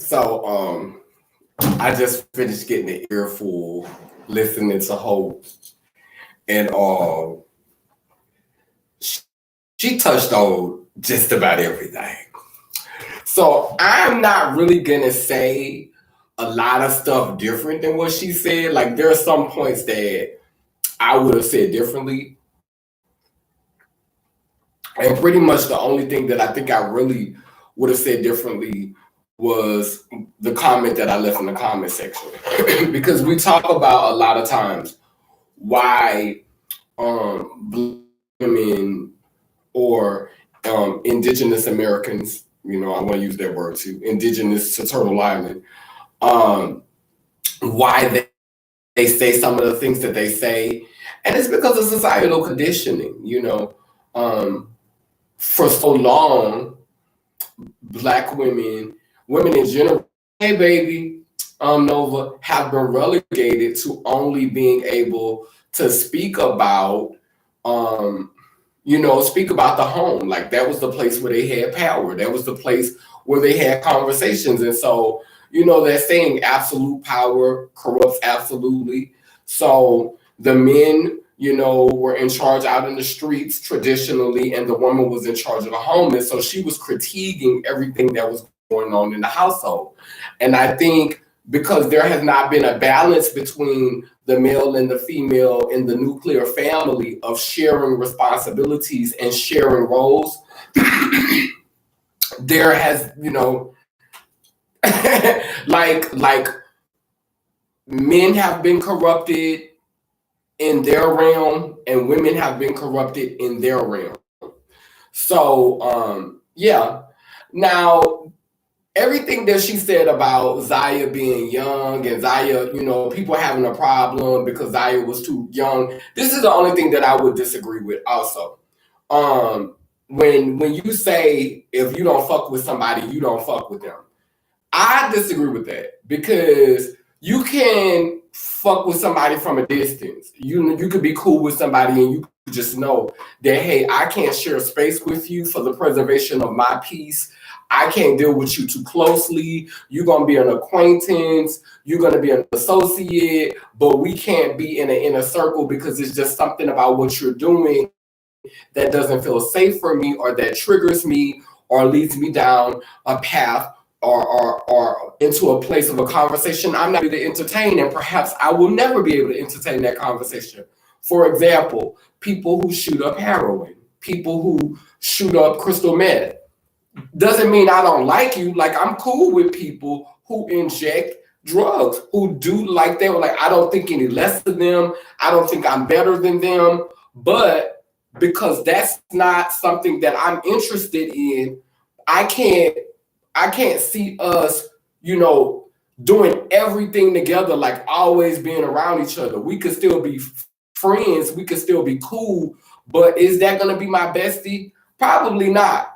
So I just finished getting an earful listening to Hope, and she touched on just about everything. So I'm not really gonna say a lot of stuff different than what she said. Like there are some points that I would have said differently, and pretty much the only thing that I think I really would have said differently was the comment that I left in the comment section. Because we talk about a lot of times why Black women or indigenous Americans, I want to use that word too, indigenous to Turtle Island, um, why they say some of the things that they say. And it's because of societal conditioning. For so long, Black women in general, hey baby, Nova, have been relegated to only being able to speak about, speak about the home. Like that was the place where they had power. That was the place where they had conversations. And so, that saying absolute power corrupts absolutely. So the men, were in charge out in the streets traditionally, and the woman was in charge of the home. And so she was critiquing everything that was going on in the household. And I think because there has not been a balance between the male and the female in the nuclear family of sharing responsibilities and sharing roles, there has, like men have been corrupted in their realm and women have been corrupted in their realm. So yeah. Now everything that she said about Zaya being young and Zaya, people having a problem because Zaya was too young, this is the only thing that I would disagree with also. When you say if you don't fuck with somebody, you don't fuck with them, I disagree with that, because you can fuck with somebody from a distance. You could be cool with somebody and you just know that, hey, I can't share space with you for the preservation of my peace. I can't deal with you too closely. You're going to be an acquaintance. You're going to be an associate, but we can't be in an inner circle because it's just something about what you're doing that doesn't feel safe for me, or that triggers me, or leads me down a path or into a place of a conversation I'm not able to entertain, and perhaps I will never be able to entertain that conversation. For example, people who shoot up heroin, people who shoot up crystal meth. Doesn't mean I don't like you. Like, I'm cool with people who inject drugs, who do like that. Like, I don't think any less of them. I don't think I'm better than them. But because that's not something that I'm interested in, I can't see us, doing everything together, like always being around each other. We could still be friends. We could still be cool. But is that going to be my bestie? Probably not.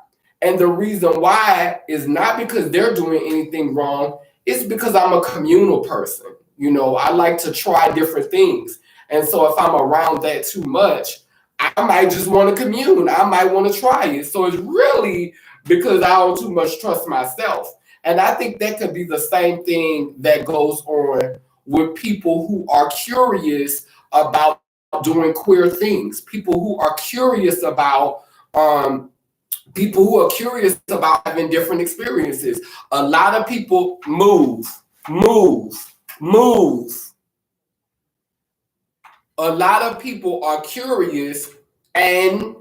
And the reason why is not because they're doing anything wrong. It's because I'm a communal person. I like to try different things. And so if I'm around that too much, I might just want to commune. I might want to try it. So it's really because I don't too much trust myself. And I think that could be the same thing that goes on with people who are curious about doing queer things, people who are curious about having different experiences. A lot of people move. A lot of people are curious and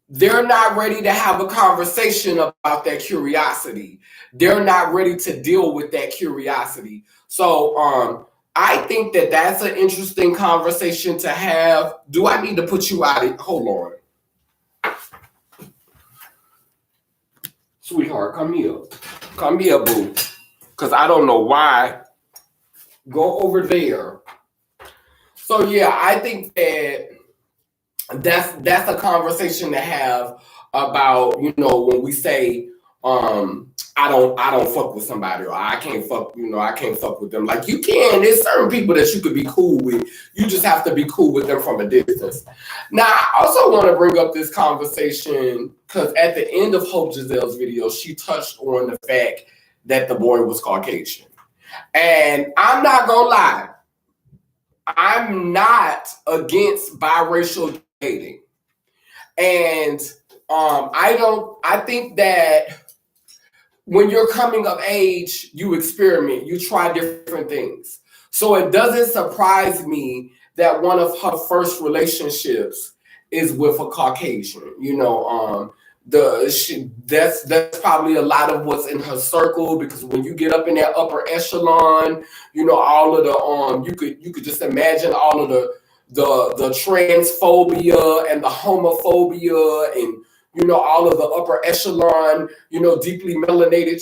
they're not ready to have a conversation about that curiosity. They're not ready to deal with that curiosity. So I think that that's an interesting conversation to have. Do I need to put you out? Hold on. Sweetheart, come here. Come here, boo. Because I don't know why. Go over there. So yeah, I think that that's a conversation to have about, when we say I don't fuck with somebody, or I can't fuck with them. Like, you can. There's certain people that you could be cool with. You just have to be cool with them from a distance. Now, I also want to bring up this conversation because at the end of Hope Giselle's video, she touched on the fact that the boy was Caucasian. And I'm not gonna lie, I'm not against biracial dating. And I think that when you're coming of age, you experiment, you try different things. So it doesn't surprise me that one of her first relationships is with a Caucasian. That's probably a lot of what's in her circle, because when you get up in that upper echelon, all of the you could just imagine all of the transphobia and the homophobia, and all of the upper echelon, deeply melanated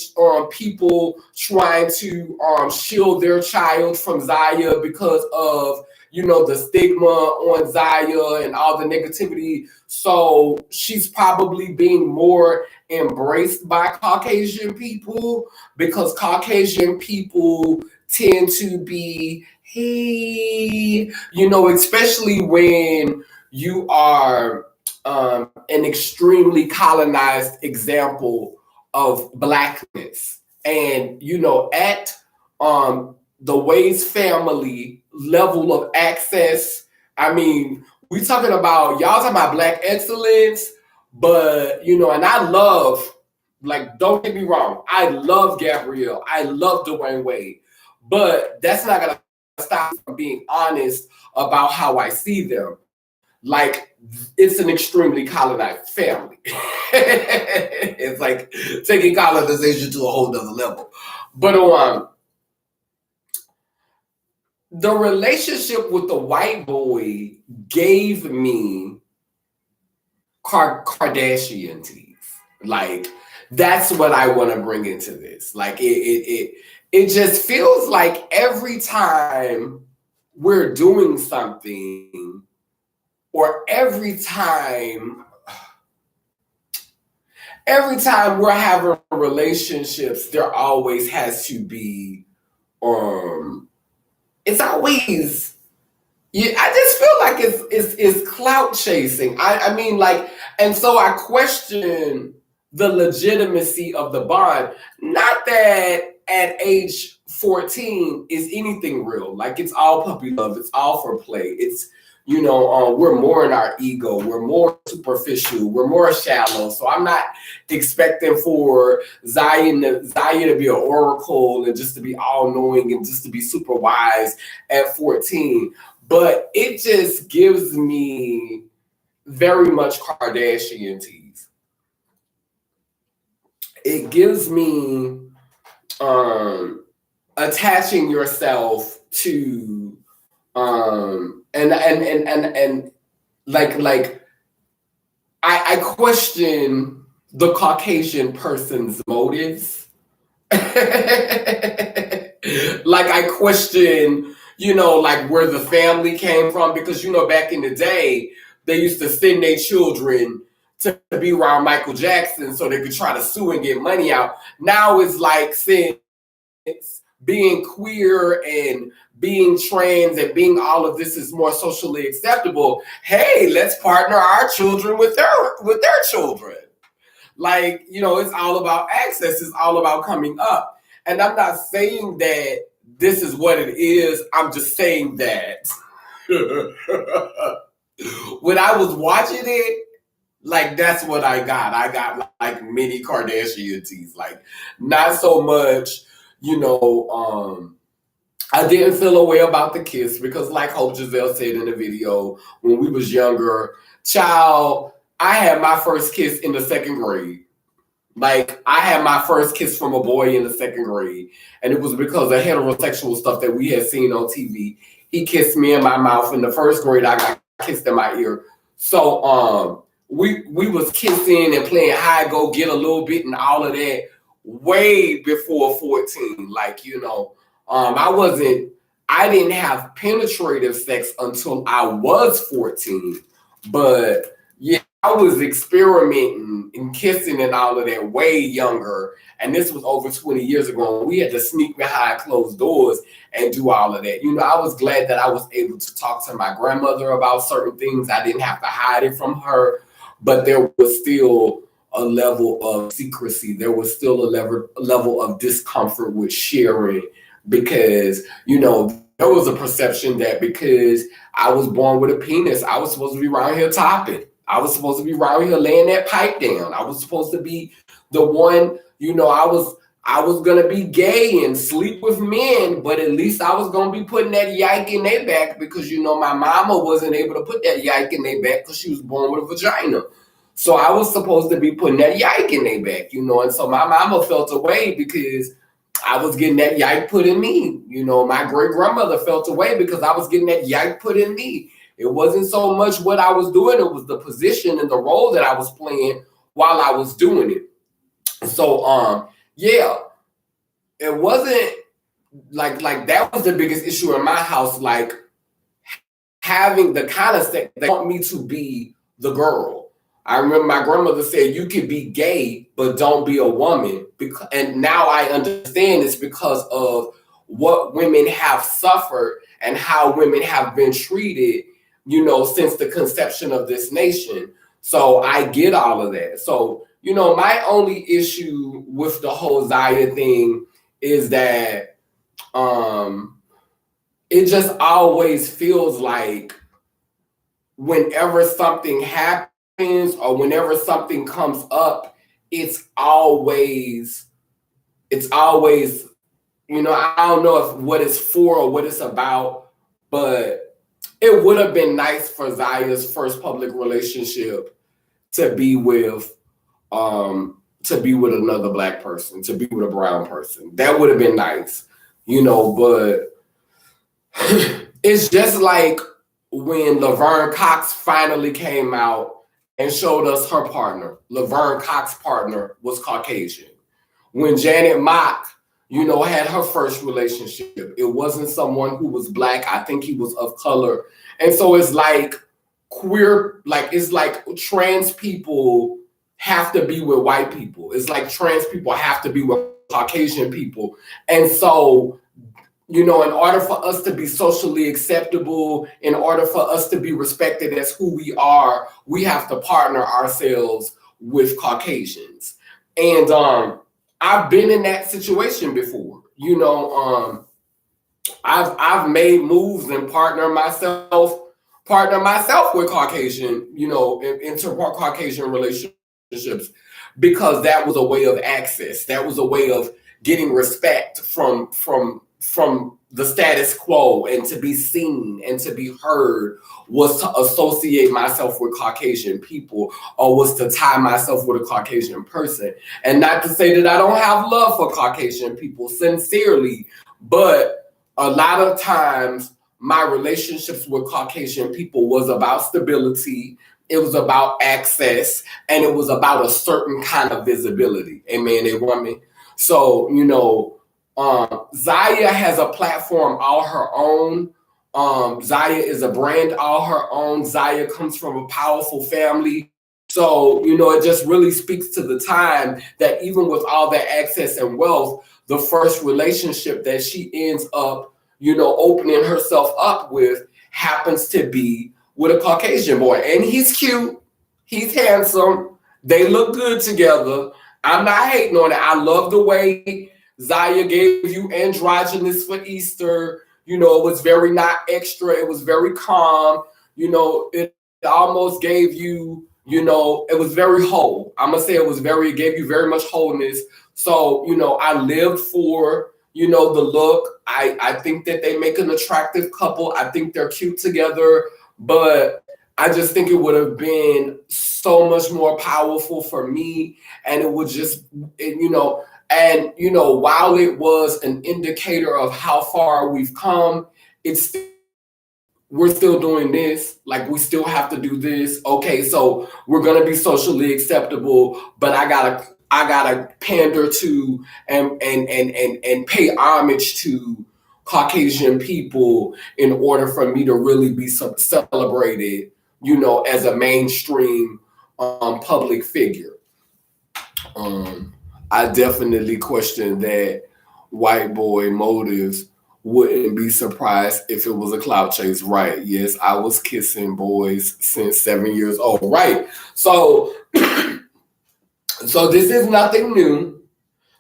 people trying to shield their child from Zaya because of, the stigma on Zaya and all the negativity. So she's probably being more embraced by Caucasian people, because Caucasian people tend to be, hey, especially when you are an extremely colonized example of blackness. And at the Ways family level of access, I mean, we talking about, y'all talking about black excellence, but and I love, like, don't get me wrong, I love Gabrielle, I love Dwayne Wade, but that's not gonna stop me from being honest about how I see them. Like, it's an extremely colonized family. It's like taking colonization to a whole nother level. But the relationship with the white boy gave me Kardashian teeth. Like, that's what I want to bring into this. Like, it just feels like every time we're doing something, or every time we're having relationships, there always has to be it's always, yeah, I just feel like it's clout chasing. I mean, like, and so I question the legitimacy of the bond. Not that at age 14 is anything real. Like, it's all puppy love. It's all for play. It's, we're more in our ego. We're more superficial. We're more shallow. So I'm not expecting for Zaya to be an oracle and just to be all knowing and just to be super wise at 14. But it just gives me very much Kardashian tease. It gives me attaching yourself to and like I question the Caucasian person's motives. Like, I question, like, where the family came from, because back in the day they used to send their children to be around Michael Jackson so they could try to sue and get money out. Now it's like, since being queer and being trans and being all of this is more socially acceptable, hey, let's partner our children with their children. Like, it's all about access. It's all about coming up. And I'm not saying that this is what it is. I'm just saying that when I was watching it, like, that's what I got. I got like mini Kardashian teeth. Like, not so much, I didn't feel a way about the kiss, because, like Hope Giselle said in the video, when we was younger, child, I had my first kiss in the second grade. Like, I had my first kiss from a boy in the second grade, and it was because of heterosexual stuff that we had seen on TV. He kissed me in my mouth. In the first grade, I got kissed in my ear. So we was kissing and playing hide go get a little bit and all of that way before 14. Like, I didn't have penetrative sex until I was 14. But yeah, I was experimenting and kissing and all of that way younger. And this was over 20 years ago. And we had to sneak behind closed doors and do all of that. I was glad that I was able to talk to my grandmother about certain things. I didn't have to hide it from her, but there was still a level of secrecy. There was still a level of discomfort with sharing because, there was a perception that because I was born with a penis, I was supposed to be around here topping. I was supposed to be around here laying that pipe down. I was supposed to be the one, I was gonna be gay and sleep with men, but at least I was gonna be putting that yike in their back because my mama wasn't able to put that yike in their back because she was born with a vagina. So I was supposed to be putting that yike in their back, and so my mama felt away because I was getting that yike put in me. My great grandmother felt away because I was getting that yike put in me. It wasn't so much what I was doing, it was the position and the role that I was playing while I was doing it. So yeah, it wasn't like that was the biggest issue in my house, like having the kind of sex they want me to be the girl. I remember my grandmother said, "You can be gay, but don't be a woman." And now I understand it's because of what women have suffered and how women have been treated, since the conception of this nation. So I get all of that. So, my only issue with the whole Zaya thing is that it just always feels like whenever something happens or whenever something comes up, it's always, I don't know if what it's for or what it's about, but it would have been nice for Zaya's first public relationship to be with another black person, to be with a brown person. That would have been nice, but it's just like when Laverne Cox finally came out and showed us her partner. Laverne Cox's partner was Caucasian. When Janet Mock, had her first relationship, it wasn't someone who was black. I think he was of color. And so it's like it's like trans people have to be with white people. It's like trans people have to be with Caucasian people. And so, in order for us to be socially acceptable, in order for us to be respected as who we are, we have to partner ourselves with Caucasians. And I've been in that situation before. I've made moves and partner myself with Caucasian, into Caucasian relationships because that was a way of access. That was a way of getting respect from the status quo, and to be seen and to be heard was to associate myself with Caucasian people, or was to tie myself with a Caucasian person. And not to say that I don't have love for Caucasian people, sincerely, but a lot of times my relationships with Caucasian people was about stability, it was about access, and it was about a certain kind of visibility. Amen, a woman. So, Zaya has a platform all her own. Zaya is a brand all her own. Zaya comes from a powerful family. So, it just really speaks to the time that even with all that access and wealth, the first relationship that she ends up, opening herself up with happens to be with a Caucasian boy. And he's cute. He's handsome. They look good together. I'm not hating on it. I love the way Zaya gave you androgynous for Easter. It was very not extra. It was very calm. It almost gave you, it was very whole. I'm going to say it gave you very much wholeness. So, I lived for, the look. I think that they make an attractive couple. I think they're cute together, but I just think it would have been so much more powerful for me. And it would just, while it was an indicator of how far we've come, it's we're still doing this. Like, we still have to do this. Okay, so we're gonna be socially acceptable, but I gotta pander to and pay homage to Caucasian people in order for me to really be celebrated, as a mainstream public figure. I definitely question that white boy motives. Wouldn't be surprised if it was a clout chase. Right. Yes, I was kissing boys since 7 years old. Right. So So this is nothing new.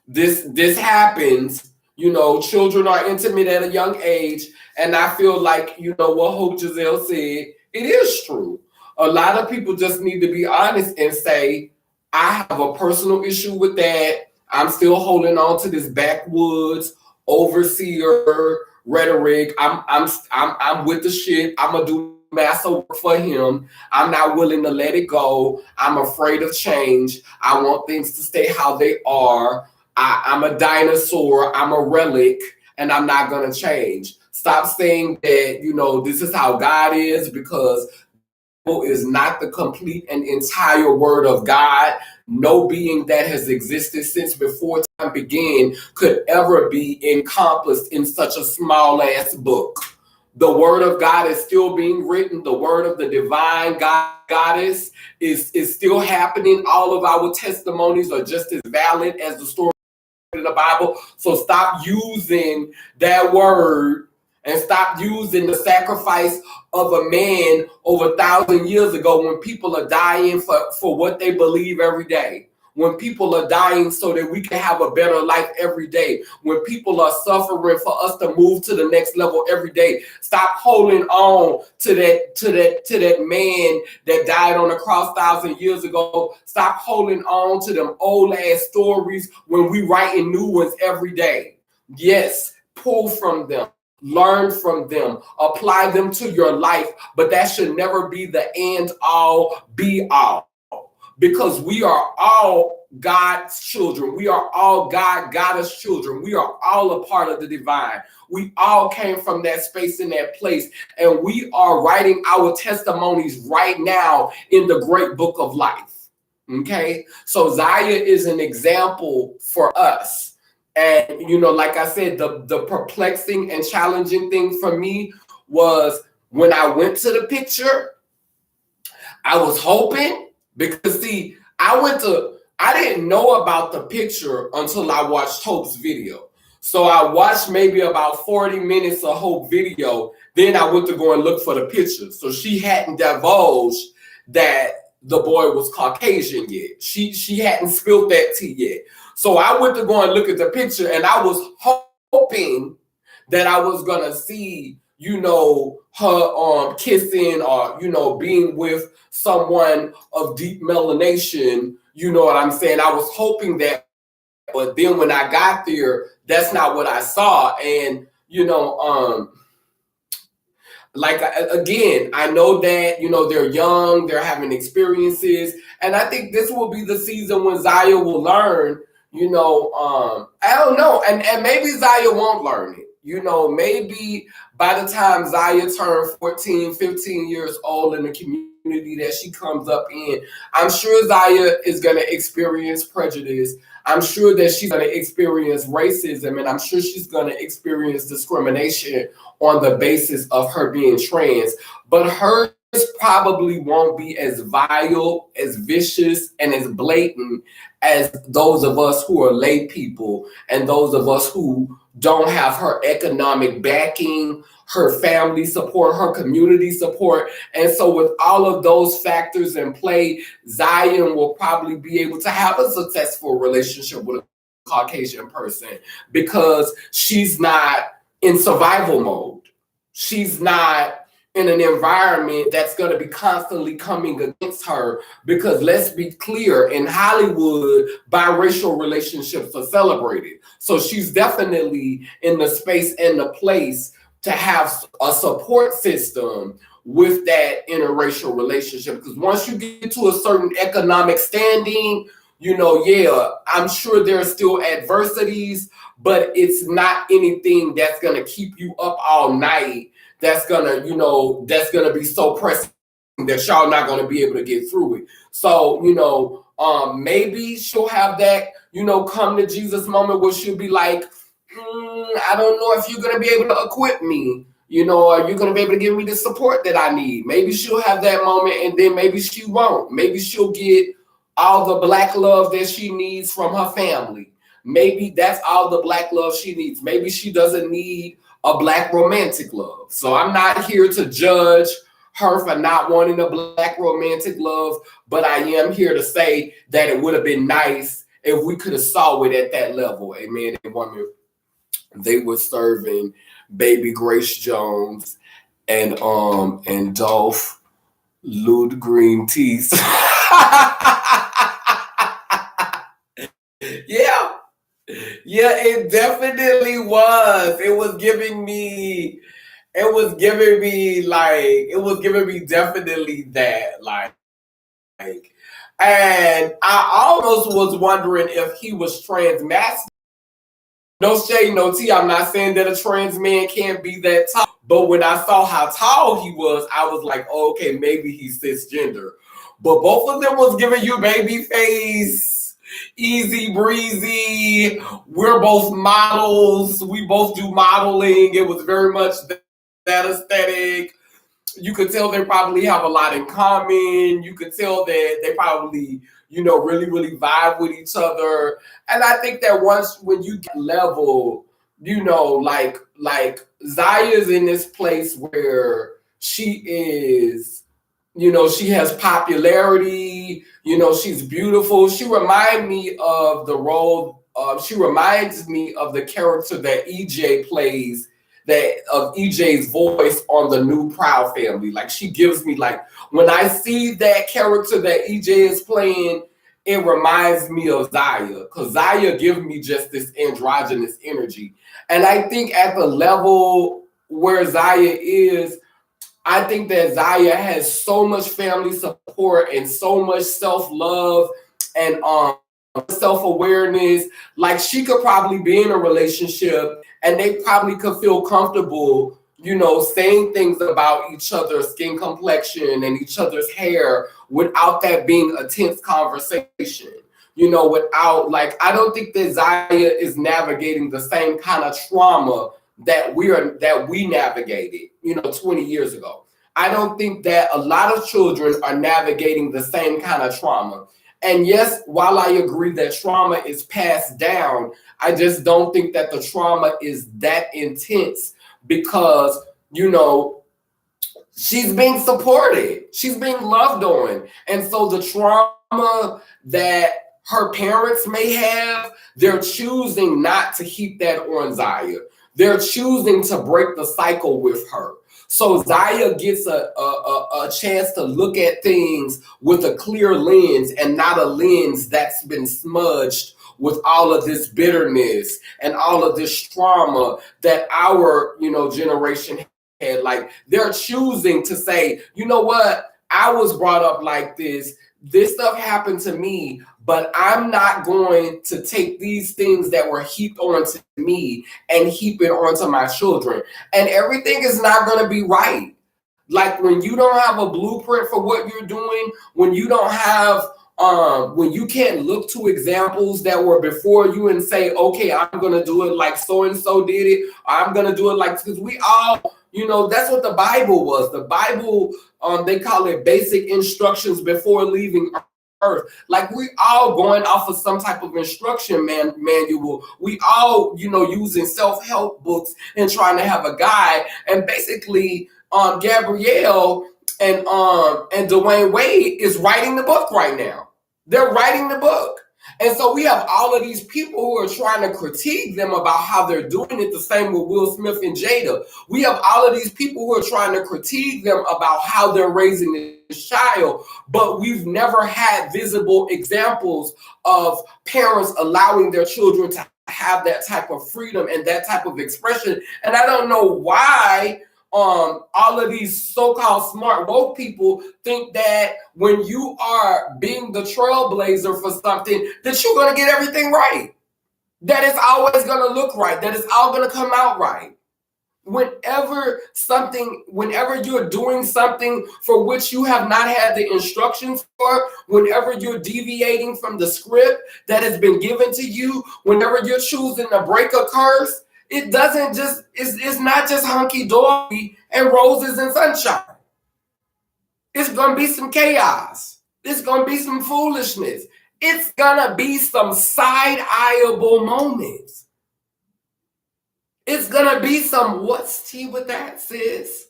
This happens. Children are intimate at a young age, and I feel like what Hope Giselle said. It is true. A lot of people just need to be honest and say, I have a personal issue with that. I'm still holding on to this backwoods overseer rhetoric. I'm with the shit. I'm gonna do massive work for him. I'm not willing to let it go. I'm afraid of change. I want things to stay how they are. I'm a dinosaur, I'm a relic, and I'm not going to change. Stop saying that, this is how God is, because is not the complete and entire word of God. No being that has existed since before time began could ever be encompassed in such a small ass book. The word of God is still being written. The word of the divine goddess is still happening. All of our testimonies are just as valid as the story in the Bible. So stop using that word and stop using the sacrifice of a man over 1,000 years ago, when people are dying for what they believe every day. When people are dying so that we can have a better life every day. When people are suffering for us to move to the next level every day. Stop holding on to that man that died on the cross 1,000 years ago. Stop holding on to them old ass stories when we writing new ones every day. Yes, pull from them. Learn from them, apply them to your life, but that should never be the end all be all, because we are all God's children. We are all God's children. We are all a part of the divine. We all came from that space and that place, and we are writing our testimonies right now in the great book of life. Okay, so Zaya is an example for us. And like I said, the perplexing and challenging thing for me was when I went to the picture, I was hoping, because see, I didn't know about the picture until I watched Hope's video. So I watched maybe about 40 minutes of Hope video. Then I went to go and look for the picture. So she hadn't divulged that the boy was Caucasian yet. She hadn't spilled that tea yet. So I went to go and look at the picture, and I was hoping that I was gonna see, her kissing, or being with someone of deep melanation. You know what I'm saying? I was hoping that, but then when I got there, that's not what I saw. And like, again, I know that they're young, they're having experiences, and I think this will be the season when Zaya will learn. I don't know, and maybe Zaya won't learn it. Maybe by the time Zaya turns 14, 15 years old in the community that she comes up in, I'm sure Zaya is going to experience prejudice. I'm sure that she's going to experience racism, and I'm sure she's going to experience discrimination on the basis of her being trans. But hers probably won't be as vile, as vicious, and as blatant as those of us who are lay people, and those of us who don't have her economic backing, her family support, her community support. And so with all of those factors in play, Zion will probably be able to have a successful relationship with a Caucasian person, because she's not in survival mode. She's not in an environment that's going to be constantly coming against her, because let's be clear, in Hollywood, biracial relationships are celebrated. So she's definitely in the space and the place to have a support system with that interracial relationship. Because once you get to a certain economic standing, I'm sure there are still adversities, but it's not anything that's going to keep you up all night. That's gonna be so pressing that y'all not gonna be able to get through it. So, maybe she'll have that, come to Jesus moment where she'll be like, I don't know if you're gonna be able to equip me, are you gonna be able to give me the support that I need? Maybe she'll have that moment, and then maybe she won't. Maybe she'll get all the Black love that she needs from her family. Maybe that's all the Black love she needs. Maybe she doesn't need a Black romantic love. So I'm not here to judge her for not wanting a black romantic love, but I am here to say that it would have been nice if we could have saw it at that level. A man and woman, they were serving baby Grace Jones and Dolph Lud Green teas. Yeah, yeah, it definitely was. It was giving me definitely that, and I almost was wondering if he was trans. No shade, no tea. I'm not saying that a trans man can't be that tall, but when I saw how tall he was, I was like, oh, okay, maybe he's cisgender. But both of them was giving you baby face, easy breezy. We're both models. We both do modeling. It was very much that aesthetic. You could tell they probably have a lot in common. You could tell that they probably, really, really vibe with each other. And I think that once when you get level, like Zaya's in this place where she is, she has popularity, she's beautiful. She reminds me of the character that EJ plays, that of EJ's voice on the new Proud Family. Like, she gives me, like, when I see that character that EJ is playing, it reminds me of Zaya, because Zaya gives me just this androgynous energy. And I think at the level where Zaya is, I think that Zaya has so much family support and so much self-love and self-awareness. Like, she could probably be in a relationship and they probably could feel comfortable, saying things about each other's skin complexion and each other's hair without that being a tense conversation. Without, like, I don't think that Zaya is navigating the same kind of trauma that we navigated, 20 years ago. I don't think that a lot of children are navigating the same kind of trauma. And yes, while I agree that trauma is passed down, I just don't think that the trauma is that intense because, she's being supported. She's being loved on. And so the trauma that her parents may have, they're choosing not to heap that on Zaya. They're choosing to break the cycle with her. So Zaya gets a chance to look at things with a clear lens and not a lens that's been smudged with all of this bitterness and all of this trauma that our, generation had. Like, they're choosing to say, you know what? I was brought up like this. This stuff happened to me, but I'm not going to take these things that were heaped onto me and heap it onto my children. And everything is not going to be right. Like, when you don't have a blueprint for what you're doing, when you don't have when you can't look to examples that were before you and say, okay, I'm going to do it like so and so did it. I'm going to do it like, because we all, that's what the Bible was. The Bible, they call it basic instructions before leaving earth. Like, we all going off of some type of instruction manual. We all, using self-help books and trying to have a guide. And basically, Gabrielle and Dwayne Wade is writing the book right now. They're writing the book. And so we have all of these people who are trying to critique them about how they're doing it, the same with Will Smith and Jada. We have all of these people who are trying to critique them about how they're raising this child, but we've never had visible examples of parents allowing their children to have that type of freedom and that type of expression. And I don't know why all of these so-called smart woke people think that when you are being the trailblazer for something, that you're going to get everything right, that it's always going to look right, that it's all going to come out right. Whenever you're doing something for which you have not had the instructions for, whenever you're deviating from the script that has been given to you, whenever you're choosing to break a curse, it's not just hunky-dory and roses and sunshine. It's going to be some chaos. It's going to be some foolishness. It's going to be some side-eyeable moments. It's going to be some, what's tea with that, sis?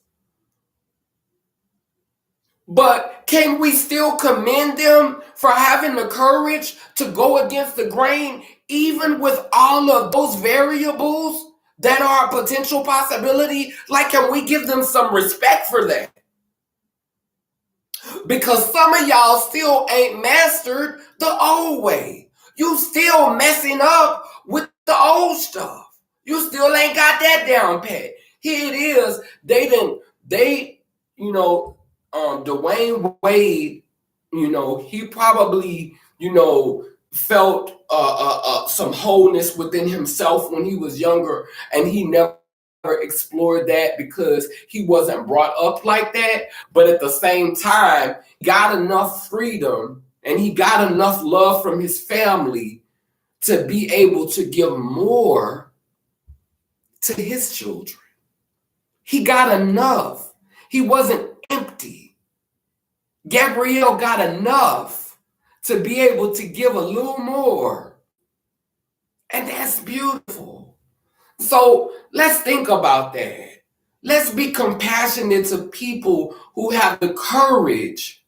But can we still commend them for having the courage to go against the grain, even with all of those variables that are a potential possibility? Like, can we give them some respect for that? Because some of y'all still ain't mastered the old way. You still messing up with the old stuff. You still ain't got that down pat. Here it is. You know, Dwayne Wade, he probably, felt some wholeness within himself when he was younger, and he never explored that because he wasn't brought up like that. But at the same time, he got enough freedom and he got enough love from his family to be able to give more to his children. He got enough. He wasn't empty. Gabrielle got enough to be able to give a little more. And that's beautiful. So let's think about that. Let's be compassionate to people who have the courage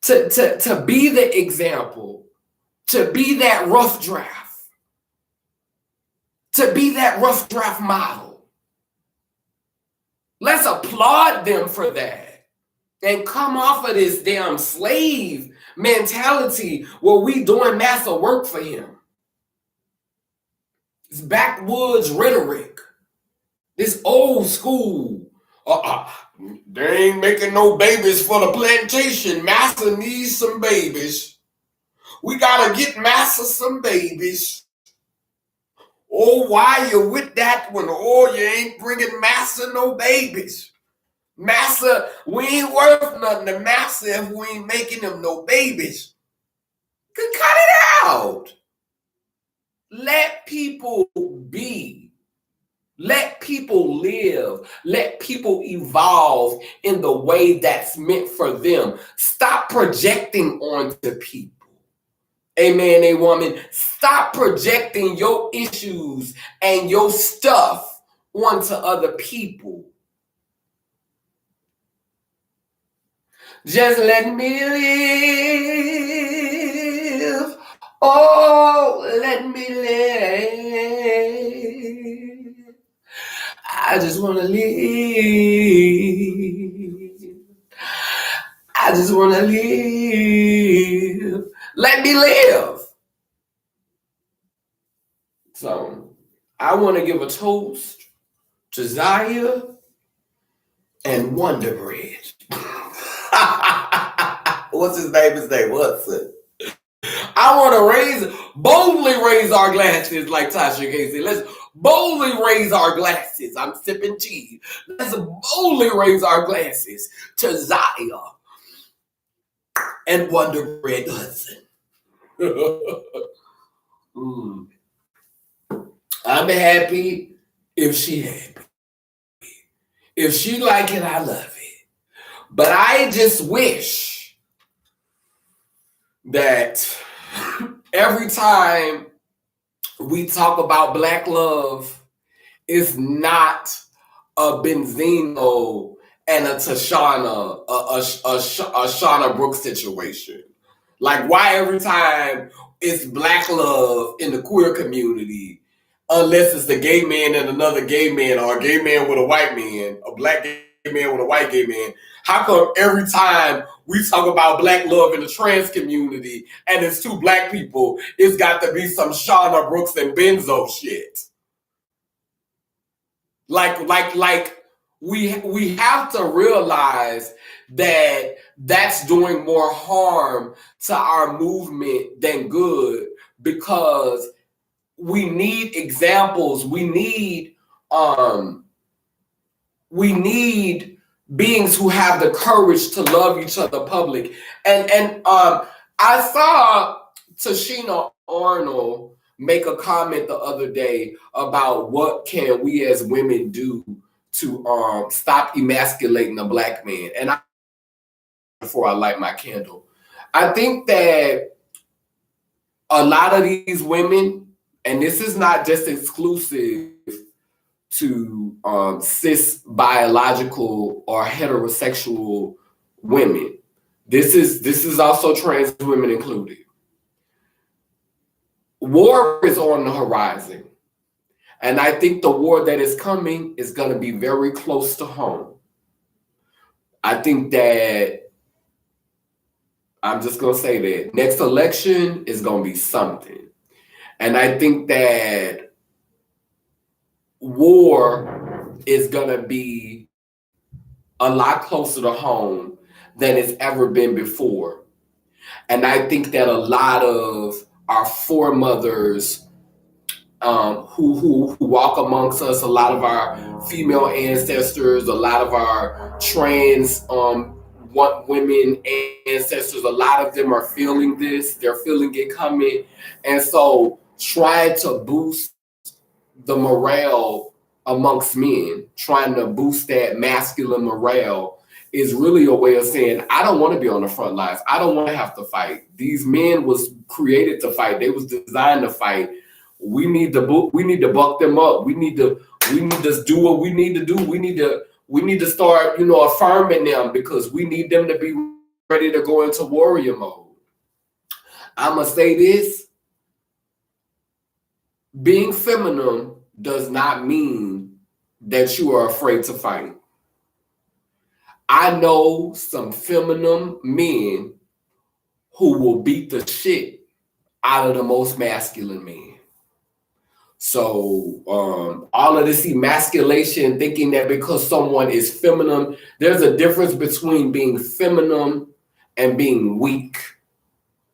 to be the example, to be that rough draft, to be that rough draft model. Let's applaud them for that and come off of this damn slave mentality where we doing massive work for him. It's backwoods rhetoric. This old school. They ain't making no babies for the plantation. Massa needs some babies. We gotta get Massa some babies. Oh, why you with that one? Oh, you ain't bringing Massa no babies. Massa, we ain't worth nothing to Massa if we ain't making them no babies. Cut it out. Let people be. Let people live. Let people evolve in the way that's meant for them. Stop projecting onto people. A man, a woman, stop projecting your issues and your stuff onto other people. Just let me live. Oh, let me live. I just want to live. I just want to live. Let me live. So, I want to give a toast to Zaya and Wonder Bread. What's his name? What's it? I want to boldly raise our glasses, like Tasha K said. Let's boldly raise our glasses. I'm sipping tea. Let's boldly raise our glasses to Zaya and Wonder Bread Hudson. I'm happy if she happy. If she like it, I love it. But I just wish that every time we talk about Black love, it's not a Benzino and a Tashana, a Shauna Brooks situation. Like, why every time it's Black love in the queer community, unless it's the gay man and another gay man, or a gay man with a white man, a Black gay man with a white gay man, how come every time we talk about Black love in the trans community and it's two Black people, it's got to be some Shauna Brooks and Benzo shit? Like we have to realize that that's doing more harm to our movement than good, because we need examples. We need beings who have the courage to love each other public. And I saw Tashina Arnold make a comment the other day about what can we as women do to stop emasculating a Black man. And before I light my candle, I think that a lot of these women, and this is not just exclusive to cis biological or heterosexual women. This is also trans women included. War is on the horizon. And I think the war that is coming is going to be very close to home. I think that, I'm just going to say that next election is going to be something. And I think that war is going to be a lot closer to home than it's ever been before. And I think that a lot of our foremothers who walk amongst us, a lot of our female ancestors, a lot of our trans women ancestors, a lot of them are feeling this. They're feeling it coming. And so trying to boost the morale amongst men, trying to boost that masculine morale is really a way of saying, I don't want to be on the front lines. I don't want to have to fight. These men was created to fight. They was designed to fight. We need to buck them up. We need to do what we need to do. We need to start, affirming them, because we need them to be ready to go into warrior mode. I'ma say this. Being feminine does not mean that you are afraid to fight. I know some feminine men who will beat the shit out of the most masculine men. So all of this emasculation, thinking that because someone is feminine, there's a difference between being feminine and being weak.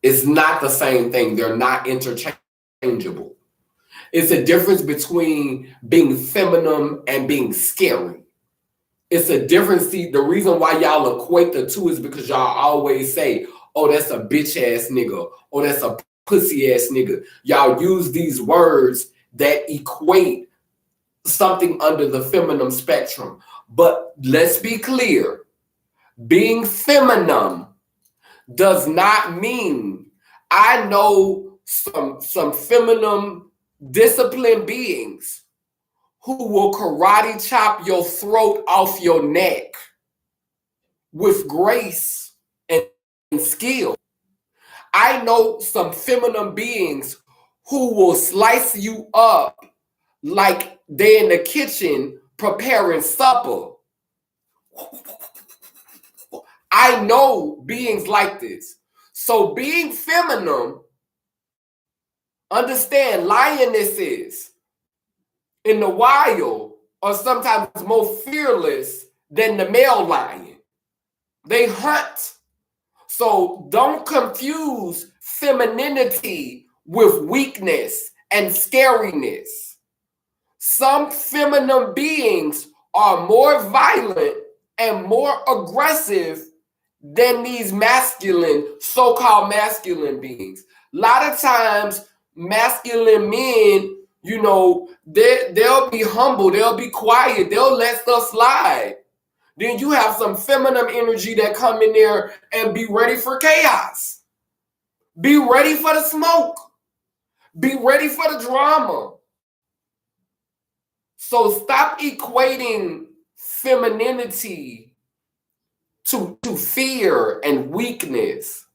It's not the same thing. They're not interchangeable. It's a difference between being feminine and being scary. It's a difference. See, the reason why y'all equate the two is because y'all always say, oh, that's a bitch ass nigga, or that's a pussy ass nigga. Y'all use these words that equate something under the feminine spectrum. But let's be clear, being feminine does not mean, I know some feminine disciplined beings who will karate chop your throat off your neck with grace and skill. I know some feminine beings who will slice you up like they're in the kitchen preparing supper. I know beings like this. So being feminine, understand, lionesses in the wild are sometimes more fearless than the male lion. They hunt. So don't confuse femininity with weakness and scariness. Some feminine beings are more violent and more aggressive than these so-called masculine beings. A lot of times, masculine men, they'll be humble, they'll be quiet, they'll let stuff slide. Then you have some feminine energy that come in there and be ready for chaos. Be ready for the smoke. Be ready for the drama. So stop equating femininity to fear and weakness.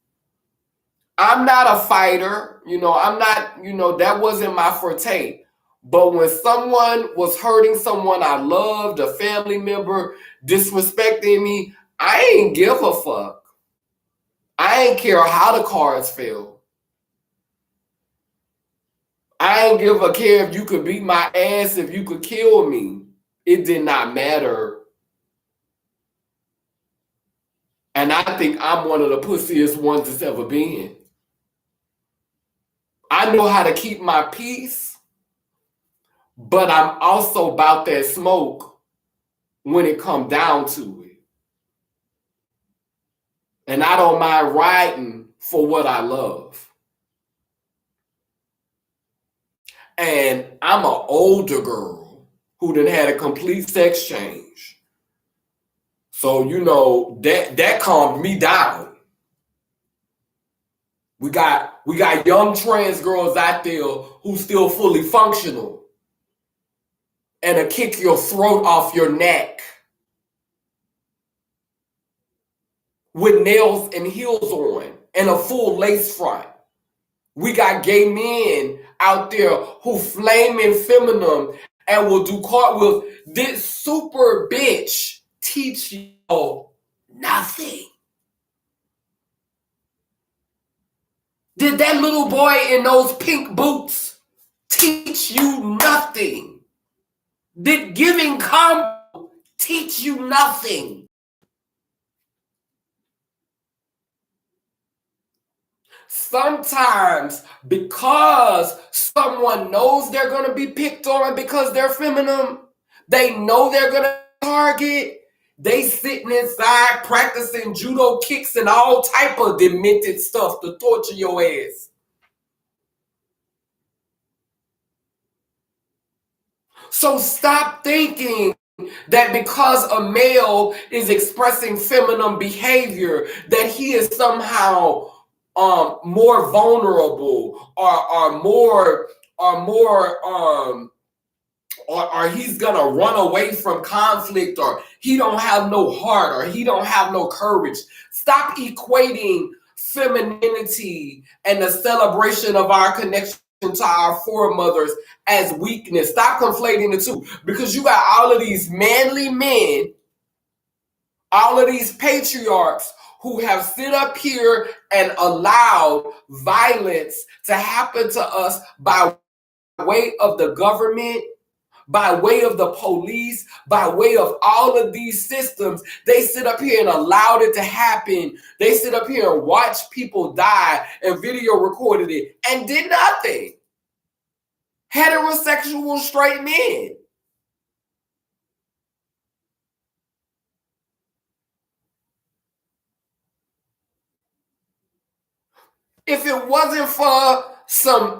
I'm not a fighter, I'm not, that wasn't my forte. But when someone was hurting someone I loved, a family member, disrespecting me, I ain't give a fuck. I ain't care how the cards fell. I ain't give a care if you could beat my ass, if you could kill me. It did not matter. And I think I'm one of the pussiest ones that's ever been. I know how to keep my peace, but I'm also about that smoke when it comes down to it. And I don't mind riding for what I love. And I'm an older girl who done had a complete sex change. So, that calmed me down. We got young trans girls out there who still fully functional and kick your throat off your neck. with nails and heels on and a full lace front. We got gay men out there who flaming feminine and will do cartwheels. This super bitch teach you nothing. Did that little boy in those pink boots teach you nothing? Did giving combo teach you nothing? Sometimes because someone knows they're going to be picked on because they're feminine, they know they're going to target, they sitting inside practicing judo kicks and all type of demented stuff to torture your ass. So stop thinking that because a male is expressing feminine behavior, that he is somehow more vulnerable or he's gonna run away from conflict, or he don't have no heart, or he don't have no courage. Stop equating femininity and the celebration of our connection to our foremothers as weakness. Stop conflating the two, because you got all of these manly men, all of these patriarchs who have sit up here and allowed violence to happen to us by way of the government, by way of the police, by way of all of these systems. They sit up here and allowed it to happen. They sit up here and watch people die and video recorded it and did nothing. Heterosexual straight men. If it wasn't for some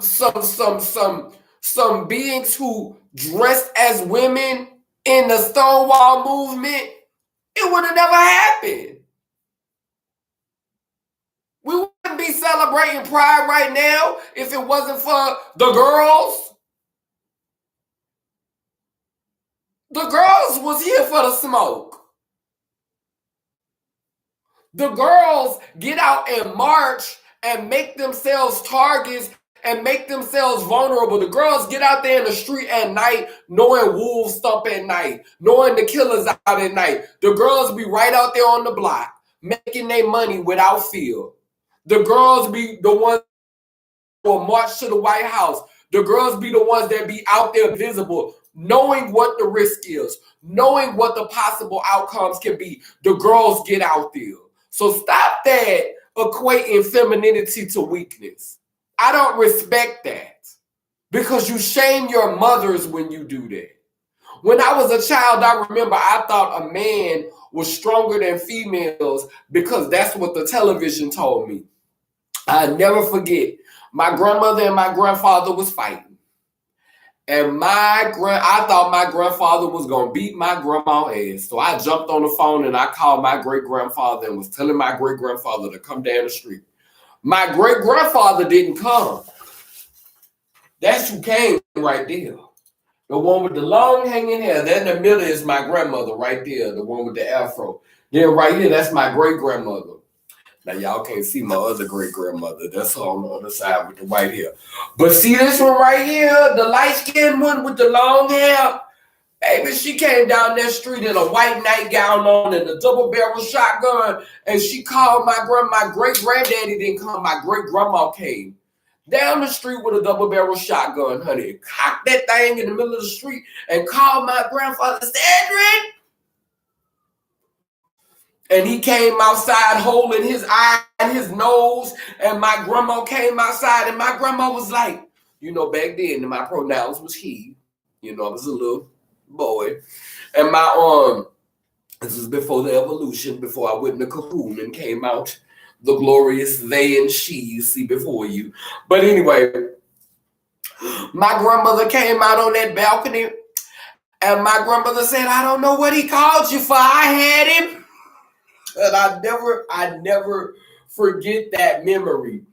beings who dressed as women in the Stonewall movement, it would have never happened. We wouldn't be celebrating Pride right now if it wasn't for the girls. The girls was here for the smoke. The girls get out and march and make themselves targets and make themselves vulnerable. The girls get out there in the street at night knowing wolves stomp at night, knowing the killers out at night. The girls be right out there on the block making their money without fear. The girls be the ones who will march to the White House. The girls be the ones that be out there visible, knowing what the risk is, knowing what the possible outcomes can be. The girls get out there. So stop that equating femininity to weakness. I don't respect that, because you shame your mothers when you do that. When I was a child, I remember I thought a man was stronger than females because that's what the television told me. I never forget, my grandmother and my grandfather was fighting. And I thought my grandfather was going to beat my grandma's ass. So I jumped on the phone and I called my great-grandfather and was telling my great-grandfather to come down the street. My great-grandfather didn't come. That's who came right there. The one with the long hanging hair. There in the middle is my grandmother right there, the one with the afro. Then right here, that's my great-grandmother. Now, y'all can't see my other great-grandmother. That's her on the other side with the white hair. But see this one right here, the light-skinned one with the long hair? Baby, she came down that street in a white nightgown on and a double-barrel shotgun, and she called my great-granddaddy didn't come, my great-grandma came. Down the street with a double-barrel shotgun, honey. Cocked that thing in the middle of the street and called my grandfather, Cedric! And he came outside holding his eye and his nose, and my grandma came outside, and my grandma was like, you know, back then my pronouns was he. You know, I was a little boy. And this was before the evolution, before I went in the cocoon and came out the glorious they and she you see before you. But anyway, my grandmother came out on that balcony, and my grandmother said, I don't know what he called you for. I had him. And I never forget that memory.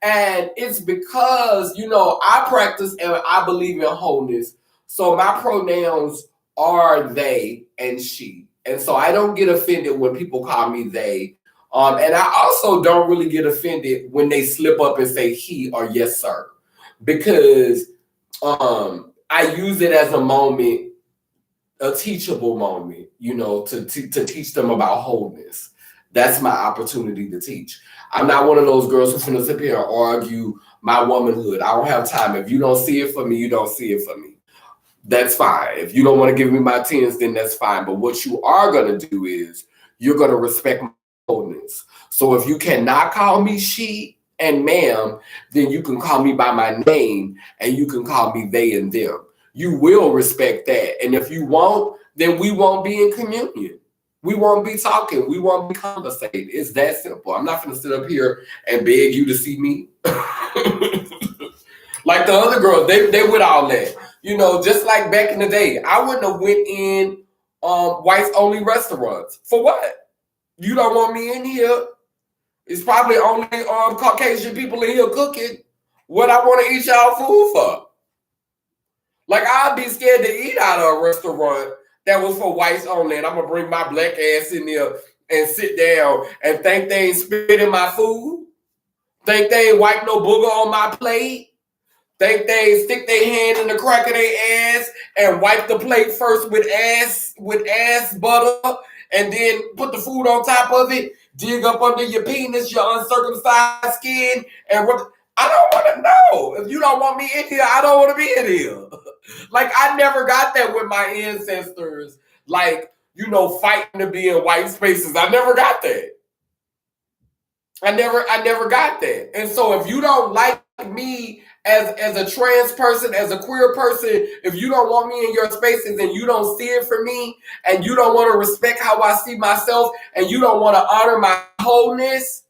And it's because, you know, I practice and I believe in wholeness. So my pronouns are they and she. And so I don't get offended when people call me they. And I also don't really get offended when they slip up and say he or yes, sir, because I use it as a moment, a teachable moment, to teach them about wholeness. That's my opportunity to teach. I'm not one of those girls who's gonna sit here and argue my womanhood. I don't have time. If you don't see it for me, you don't see it for me. That's fine. If you don't want to give me my tens, then that's fine. But what you are gonna do is you're gonna respect my wholeness. So if you cannot call me she and ma'am, then you can call me by my name and you can call me they and them. You will respect that. And if you won't, then we won't be in communion. We won't be talking. We won't be conversating. It's that simple. I'm not going to sit up here and beg you to see me. Like the other girls, they with all that. Just like back in the day, I wouldn't have went in whites only restaurants. For what? You don't want me in here. It's probably only Caucasian people in here cooking. What I want to eat y'all food for? Like, I'd be scared to eat out of a restaurant that was for whites only, and I'm gonna bring my black ass in there and sit down and think they ain't spitting my food, think they ain't wipe no booger on my plate, think they ain't stick their hand in the crack of their ass and wipe the plate first with ass butter, and then put the food on top of it, dig up under your penis, your uncircumcised skin, and what. I don't want to know. If you don't want me in here, I don't want to be in here. Like, I never got that with my ancestors, like, fighting to be in white spaces. I never got that. I never got that. And so if you don't like me as a trans person, as a queer person, if you don't want me in your spaces and you don't see it for me, and you don't want to respect how I see myself, and you don't want to honor my wholeness,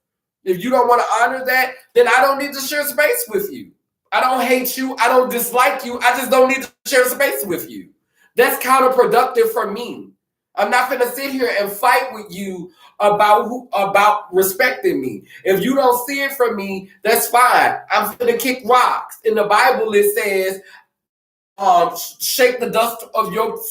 if you don't want to honor that, then I don't need to share space with you. I don't hate you. I don't dislike you. I just don't need to share space with you. That's counterproductive for me. I'm not going to sit here and fight with you about respecting me. If you don't see it from me, that's fine. I'm going to kick rocks. In the Bible, it says, shake the dust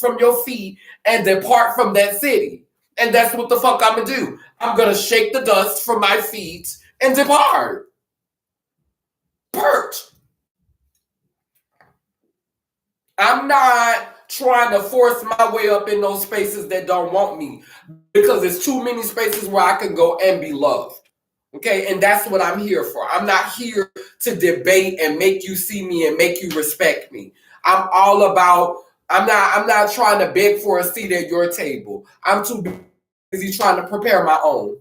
from your feet and depart from that city. And that's what the fuck I'm going to do. I'm going to shake the dust from my feet and depart. Perch. I'm not trying to force my way up in those spaces that don't want me, because there's too many spaces where I can go and be loved. Okay, and that's what I'm here for. I'm not here to debate and make you see me and make you respect me. I'm all about, I'm not trying to beg for a seat at your table. I'm too busy trying to prepare my own.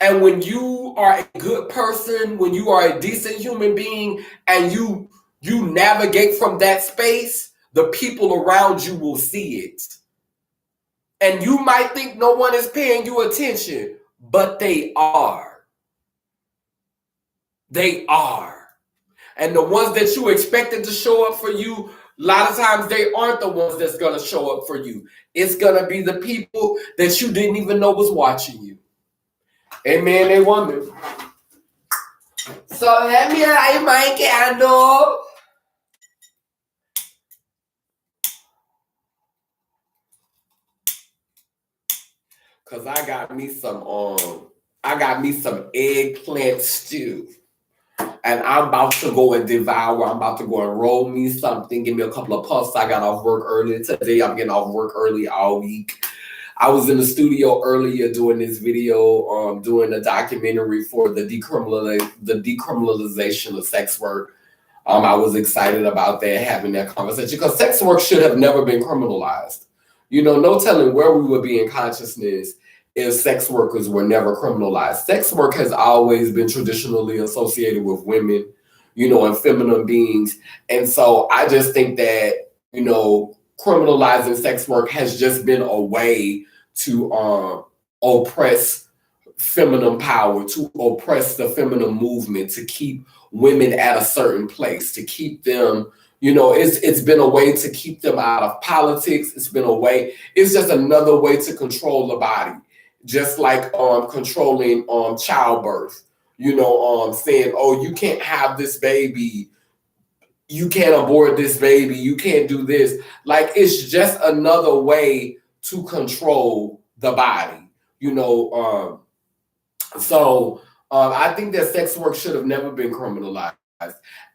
And when you are a good person, when you are a decent human being, and you navigate from that space, the people around you will see it. And you might think no one is paying you attention, but they are. They are. And the ones that you expected to show up for you, a lot of times they aren't the ones that's going to show up for you. It's going to be the people that you didn't even know was watching you. Amen, they woman. So let me light my candle. Cause I got me some eggplant stew. And I'm about to go and devour. I'm about to go and roll me something. Give me a couple of puffs. I got off work early today. I'm getting off work early all week. I was in the studio earlier doing this video, doing a documentary for the decriminalization of sex work. I was excited about that, having that conversation, because sex work should have never been criminalized. No telling where we would be in consciousness if sex workers were never criminalized. Sex work has always been traditionally associated with women, and feminine beings. And so I just think that, criminalizing sex work has just been a way to oppress feminine power, to oppress the feminine movement, to keep women at a certain place, to keep them, it's been a way to keep them out of politics. It's just another way to control the body, just like controlling childbirth, saying, oh, you can't have this baby, you can't abort this baby, you can't do this. Like, it's just another way to control the body. You know, I think that sex work should have never been criminalized.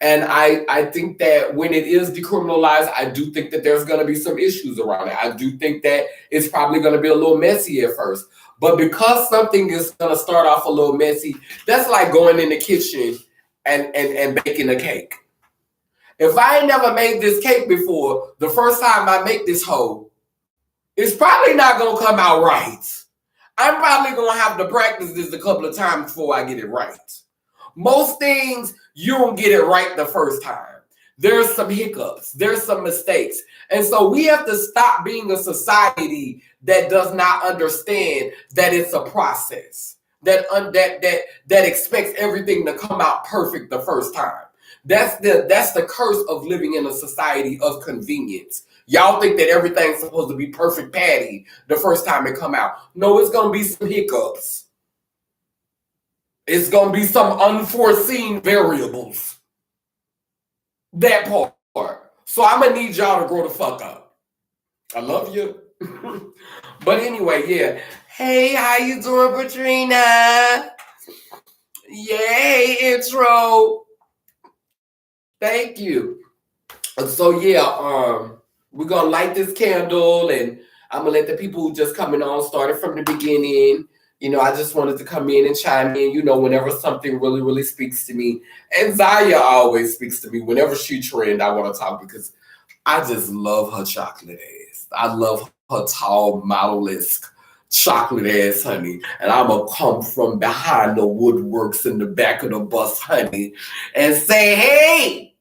And I think that when it is decriminalized, I do think that there's going to be some issues around it. I do think that it's probably going to be a little messy at first. But because something is going to start off a little messy, that's like going in the kitchen and baking a cake. If I ain't never made this cake before, the first time I make this hoe, it's probably not going to come out right. I'm probably going to have to practice this a couple of times before I get it right. Most things, you don't get it right the first time. There's some hiccups. There's some mistakes. And so we have to stop being a society that does not understand that it's a process, that expects everything to come out perfect the first time. That's the curse of living in a society of convenience. Y'all think that everything's supposed to be perfect patty the first time it come out. No, it's going to be some hiccups. It's going to be some unforeseen variables. That part. So I'm going to need y'all to grow the fuck up. I love you. But anyway, yeah. Hey, how you doing, Patrina? Yay, intro. Thank you. So yeah, we're going to light this candle, and I'm going to let the people who just coming on start it from the beginning. You know, I just wanted to come in and chime in, you know, whenever something really, really speaks to me. And Zaya always speaks to me. Whenever she trend, I want to talk because I just love her chocolate ass. I love her tall, model-esque chocolate ass, honey. And I'm going to come from behind the woodworks in the back of the bus, honey, and say, hey,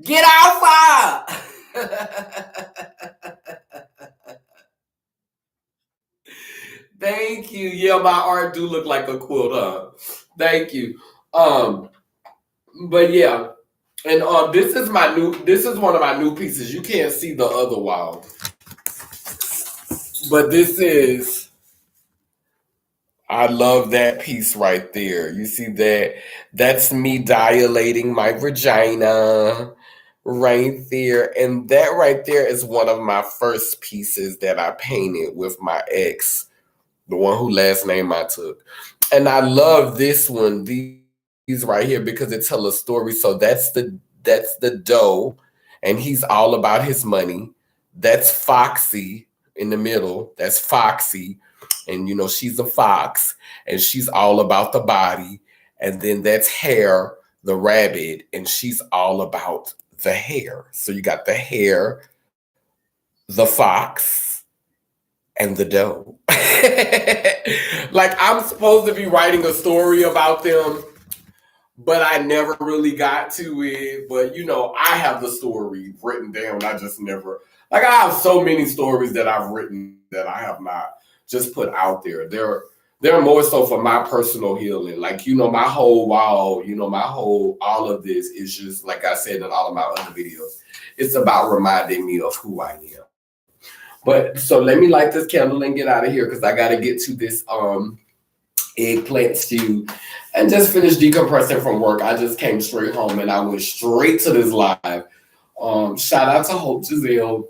get outside. Thank you. Yeah, my art do look like a quilt, huh? Thank you. But yeah, and this is one of my new pieces. You can't see the other wall, but I love that piece right there. You see that? That's me dilating my vagina right there. And that right there is one of my first pieces that I painted with my ex, the one who last name I took. And I love this one, these right here, because it tell a story. So that's the dough, and he's all about his money. That's Foxy in the middle. That's Foxy. And you know, she's a fox, and she's all about the body. And then that's Hare, the rabbit, and she's all about the hair. So you got the hare, the fox, and the dough. Like I'm supposed to be writing a story about them, but I never really got to it. But you know, I have the story written down. I just never, like, I have so many stories that I've written that I have not just put out there. They're more so for my personal healing. Like, you know, my whole wall, you know, all of this is just, like I said in all of my other videos, it's about reminding me of who I am. But so let me light this candle and get out of here, because I got to get to this eggplant stew and just finish decompressing from work. I just came straight home and I went straight to this live. Shout out to Hope Giselle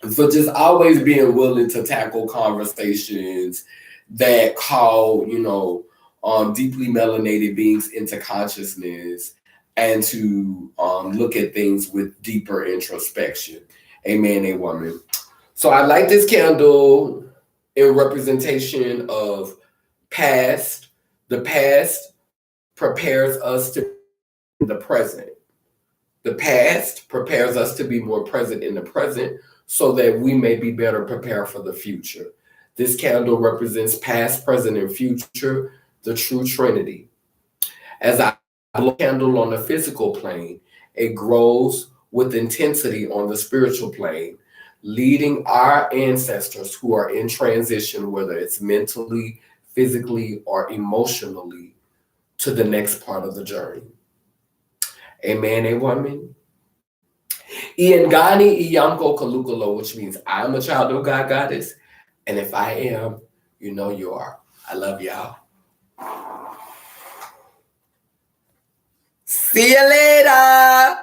for just always being willing to tackle conversations that call, you know, deeply melanated beings into consciousness, and to look at things with deeper introspection. Amen, a woman. So I light this candle in representation of past. The past prepares us to be in the present. The past prepares us to be more present in the present so that we may be better prepared for the future. This candle represents past, present, and future, the true Trinity. As I blow a candle on the physical plane, it grows with intensity on the spiritual plane, leading our ancestors who are in transition, whether it's mentally, physically, or emotionally, to the next part of the journey. Amen, a woman. Iangani Iyamko Kalukalo, which means I'm a child of God goddess. And if I am, you know you are. I love y'all. See you later.